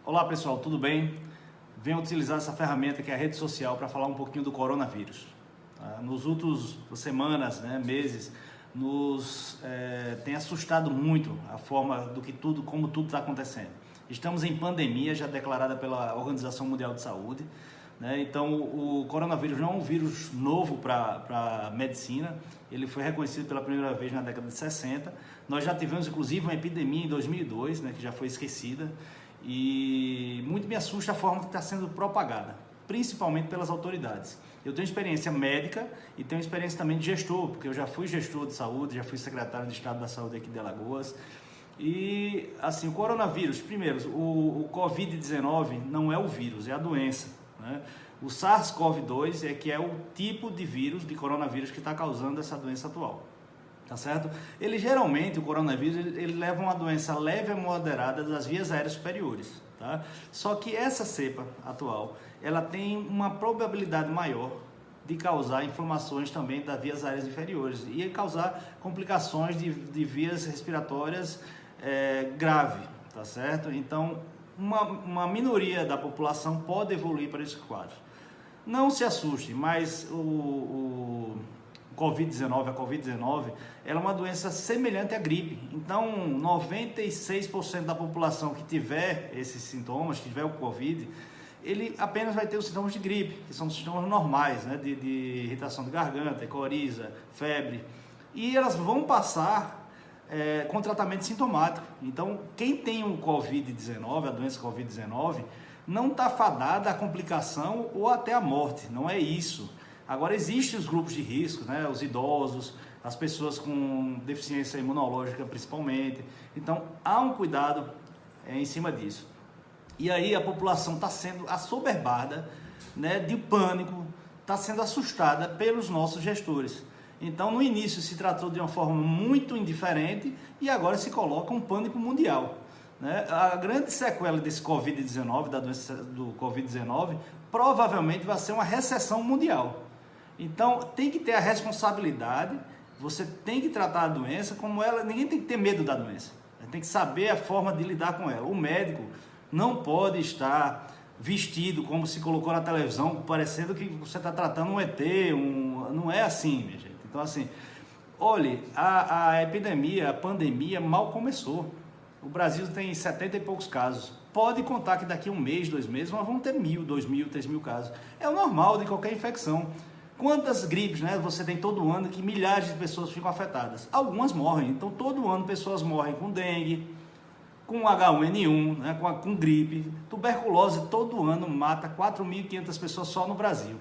Olá pessoal, tudo bem? Venho utilizar essa ferramenta que é a rede social para falar um pouquinho do coronavírus. Nos últimos semanas, meses, tem assustado muito a forma como tudo está acontecendo. Estamos em pandemia já declarada pela Organização Mundial de Saúde, então o coronavírus não é um vírus novo para a medicina, ele foi reconhecido pela primeira vez na década de 60. Nós já tivemos inclusive uma epidemia em 2002, que já foi esquecida. E muito me assusta a forma que está sendo propagada, principalmente pelas autoridades. Eu tenho experiência médica e tenho experiência também de gestor, porque eu já fui gestor de saúde, já fui secretário de Estado da Saúde aqui de Alagoas. E assim, o coronavírus, primeiro, o Covid-19 não é o vírus, é a doença, O SARS-CoV-2 que é o tipo de vírus, de coronavírus, que está causando essa doença atual. Tá certo? Ele geralmente, o coronavírus, ele leva uma doença leve a moderada das vias aéreas superiores, tá? Só que essa cepa atual, ela tem uma probabilidade maior de causar inflamações também das vias aéreas inferiores e causar complicações de vias respiratórias grave, tá certo? Então, uma minoria da população pode evoluir para esse quadro. Não se assuste, mas a Covid-19, ela é uma doença semelhante à gripe. Então, 96% da população que tiver esses sintomas, que tiver o Covid, ele apenas vai ter os sintomas de gripe, que são sintomas normais, de irritação de garganta, coriza, febre. E elas vão passar com tratamento sintomático. Então, quem tem o Covid-19, a doença Covid-19, não está fadada à complicação ou até à morte, não é isso. Agora, existem os grupos de risco, os idosos, as pessoas com deficiência imunológica principalmente. Então, há um cuidado em cima disso. E aí a população está sendo assoberbada, de pânico, está sendo assustada pelos nossos gestores. Então, no início se tratou de uma forma muito indiferente e agora se coloca um pânico mundial. A grande sequela desse Covid-19, da doença do Covid-19, provavelmente vai ser uma recessão mundial. Então, tem que ter a responsabilidade, você tem que tratar a doença como ela, ninguém tem que ter medo da doença, tem que saber a forma de lidar com ela. O médico não pode estar vestido como se colocou na televisão, parecendo que você está tratando um ET, não é assim, minha gente. Então, assim, olhe, a epidemia, a pandemia mal começou. O Brasil tem 70 e poucos casos. Pode contar que daqui a um mês, 2 meses, nós vamos ter 1.000, 2.000, 3.000 casos. É o normal de qualquer infecção. Quantas gripes, você tem todo ano que milhares de pessoas ficam afetadas? Algumas morrem, então todo ano pessoas morrem com dengue, com H1N1, com gripe, tuberculose todo ano mata 4.500 pessoas só no Brasil.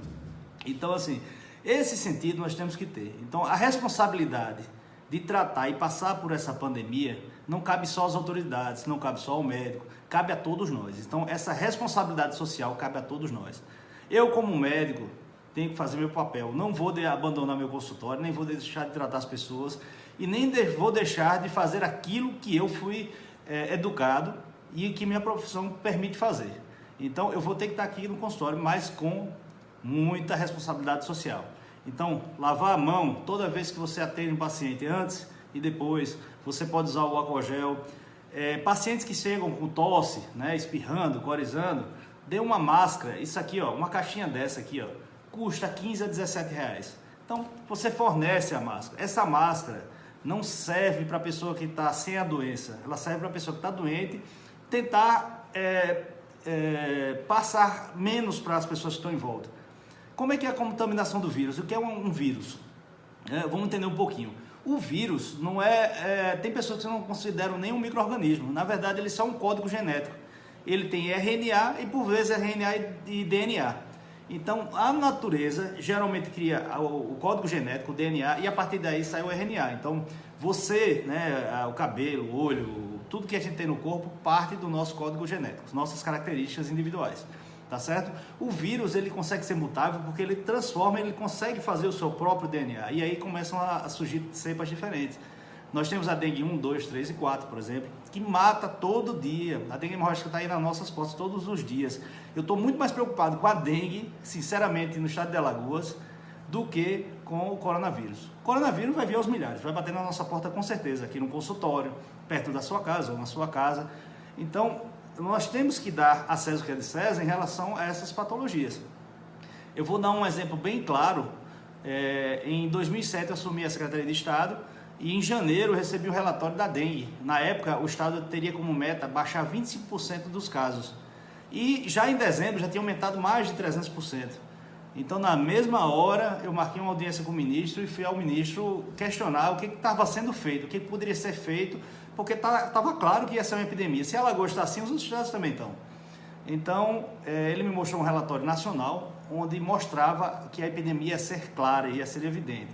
Então assim, esse sentido nós temos que ter. Então a responsabilidade de tratar e passar por essa pandemia não cabe só às autoridades, não cabe só ao médico, cabe a todos nós. Então essa responsabilidade social cabe a todos nós. Eu como médico tenho que fazer meu papel, não vou abandonar meu consultório, nem vou deixar de tratar as pessoas e nem vou deixar de fazer aquilo que eu fui educado e que minha profissão permite fazer. Então eu vou ter que estar aqui no consultório, mas com muita responsabilidade social. Então, lavar a mão toda vez que você atende um paciente, antes e depois, você pode usar o álcool gel. Pacientes que chegam com tosse, espirrando, corizando, dê uma máscara, isso aqui, uma caixinha dessa aqui, custa 15 a 17 reais. Então, você fornece a máscara. Essa máscara não serve para a pessoa que está sem a doença, ela serve para a pessoa que está doente, tentar passar menos para as pessoas que estão em volta. Como é que é a contaminação do vírus? O que é um vírus? Vamos entender um pouquinho. O vírus não tem pessoas que não consideram nem um micro-organismo. Na verdade, ele é só um código genético. Ele tem RNA e, por vezes, RNA e DNA. Então, a natureza geralmente cria o código genético, o DNA, e a partir daí sai o RNA. Então, você, o cabelo, o olho, tudo que a gente tem no corpo parte do nosso código genético, nossas características individuais. Tá certo? O vírus, ele consegue ser mutável porque ele transforma, ele consegue fazer o seu próprio DNA. E aí começam a surgir cepas diferentes. Nós temos a dengue 1, 2, 3 e 4, por exemplo, que mata todo dia. A dengue hemorrágica está aí nas nossas costas todos os dias. Eu estou muito mais preocupado com a dengue, sinceramente, no estado de Alagoas, do que com o coronavírus. O coronavírus vai vir aos milhares, vai bater na nossa porta com certeza, aqui no consultório, perto da sua casa ou na sua casa. Então, nós temos que dar a César o que é de César em relação a essas patologias. Eu vou dar um exemplo bem claro. Em 2007 eu assumi a Secretaria de Estado e em janeiro eu recebi o relatório da dengue. Na época o Estado teria como meta baixar 25% dos casos. E já em dezembro já tinha aumentado mais de 300%. Então, na mesma hora, eu marquei uma audiência com o ministro e fui ao ministro questionar o que estava sendo feito, o que poderia ser feito, porque estava claro que ia ser uma epidemia. Se Alagoas está assim, os outros estados também estão. Então, ele me mostrou um relatório nacional, onde mostrava que a epidemia ia ser clara, ia ser evidente.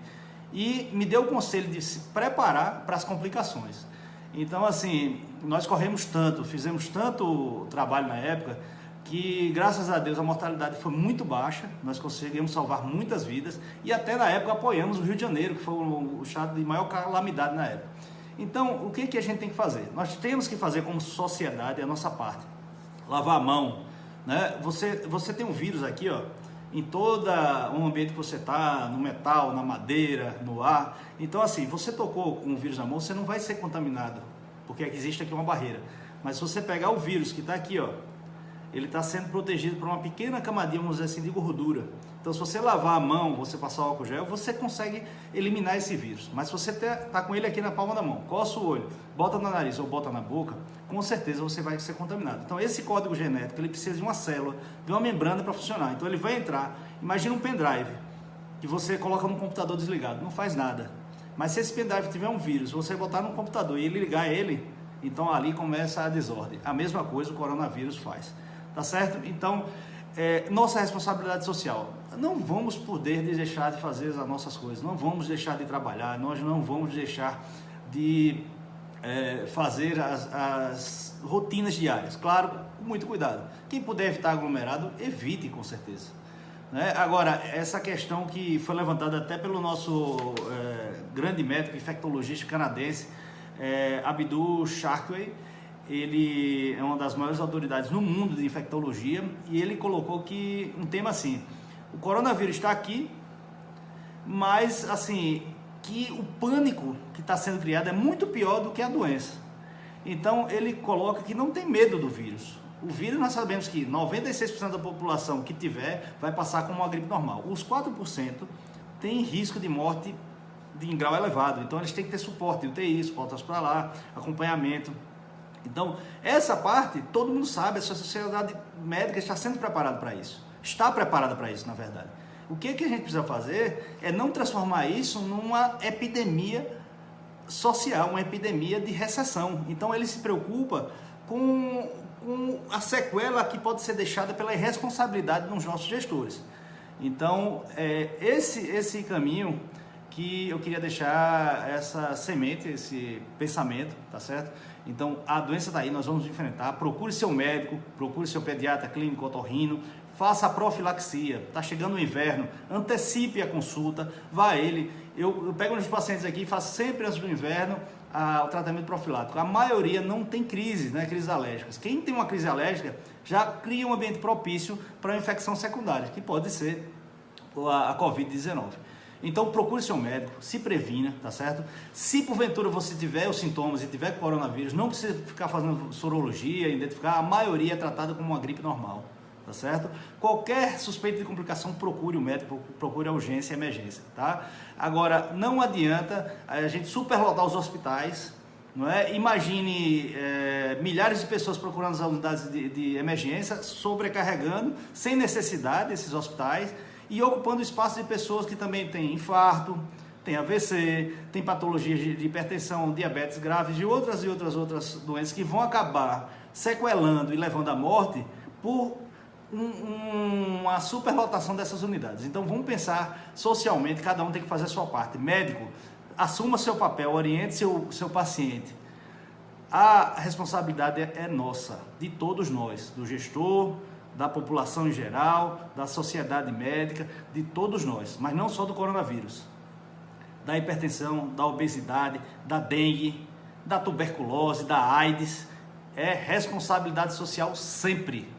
E me deu o conselho de se preparar para as complicações. Então, assim, nós corremos tanto, fizemos tanto trabalho na época, que graças a Deus a mortalidade foi muito baixa, nós conseguimos salvar muitas vidas e até na época apoiamos o Rio de Janeiro, que foi o estado de maior calamidade na época. Então, o que a gente tem que fazer? Nós temos que fazer como sociedade a nossa parte. Lavar a mão, né? Você tem um vírus aqui, ó, em todo o ambiente que você está, no metal, na madeira, no ar. Então, assim, você tocou com o vírus na mão, você não vai ser contaminado, porque existe aqui uma barreira. Mas se você pegar o vírus que está aqui, ó, ele está sendo protegido por uma pequena camadinha, vamos dizer assim, de gordura. Então, se você lavar a mão, você passar o álcool gel, você consegue eliminar esse vírus. Mas se você está com ele aqui na palma da mão, coça o olho, bota no nariz ou bota na boca, com certeza você vai ser contaminado. Então, esse código genético, ele precisa de uma célula, de uma membrana para funcionar. Então, ele vai entrar, imagina um pendrive, que você coloca no computador desligado, não faz nada. Mas se esse pendrive tiver um vírus, você botar no computador e ele ligar ele, então ali começa a desordem. A mesma coisa o coronavírus faz. Tá certo? Então, nossa responsabilidade social. Não vamos poder deixar de fazer as nossas coisas, não vamos deixar de trabalhar, nós não vamos deixar de fazer as rotinas diárias. Claro, com muito cuidado. Quem puder evitar aglomerado, evite com certeza. Né? Agora, essa questão que foi levantada até pelo nosso grande médico infectologista canadense, Abdul Sharkway, ele é uma das maiores autoridades no mundo de infectologia e ele colocou que um tema assim: o coronavírus está aqui, mas assim, que o pânico que está sendo criado é muito pior do que a doença. Então ele coloca que não tem medo do vírus. O vírus, nós sabemos que 96% da população que tiver vai passar como uma gripe normal. Os 4% têm risco de morte em grau elevado, então eles têm que ter suporte, UTI, suporte hospitalar, acompanhamento. Então, essa parte, todo mundo sabe, a sociedade médica está sendo preparada para isso. Está preparada para isso, na verdade. O que a gente precisa fazer é não transformar isso numa epidemia social, uma epidemia de recessão. Então, ele se preocupa com a sequela que pode ser deixada pela irresponsabilidade dos nossos gestores. Então, esse caminho que eu queria deixar essa semente, esse pensamento, tá certo? Então, a doença está aí, nós vamos enfrentar. Procure seu médico, procure seu pediatra clínico, otorrino, faça a profilaxia. Está chegando o inverno, antecipe a consulta, vá a ele. Eu pego nos pacientes aqui e faço sempre antes do inverno o tratamento profilático. A maioria não tem crise, né, crises alérgicas. Quem tem uma crise alérgica já cria um ambiente propício para uma infecção secundária, que pode ser a Covid-19. Então procure seu médico, se previna, tá certo? Se porventura você tiver os sintomas e tiver coronavírus, não precisa ficar fazendo sorologia, identificar, a maioria é tratada como uma gripe normal, tá certo? Qualquer suspeita de complicação, procure o médico, procure a urgência e emergência, tá? Agora, não adianta a gente superlotar os hospitais, não é? Imagine milhares de pessoas procurando as unidades de emergência, sobrecarregando, sem necessidade, esses hospitais, e ocupando espaço de pessoas que também têm infarto, tem AVC, tem patologias de hipertensão, diabetes graves e outras doenças que vão acabar sequelando e levando à morte por uma superlotação dessas unidades. Então vamos pensar socialmente, cada um tem que fazer a sua parte. Médico, assuma seu papel, oriente seu paciente. A responsabilidade é nossa, de todos nós, do gestor, da população em geral, da sociedade médica, de todos nós, mas não só do coronavírus, da hipertensão, da obesidade, da dengue, da tuberculose, da AIDS. É responsabilidade social sempre.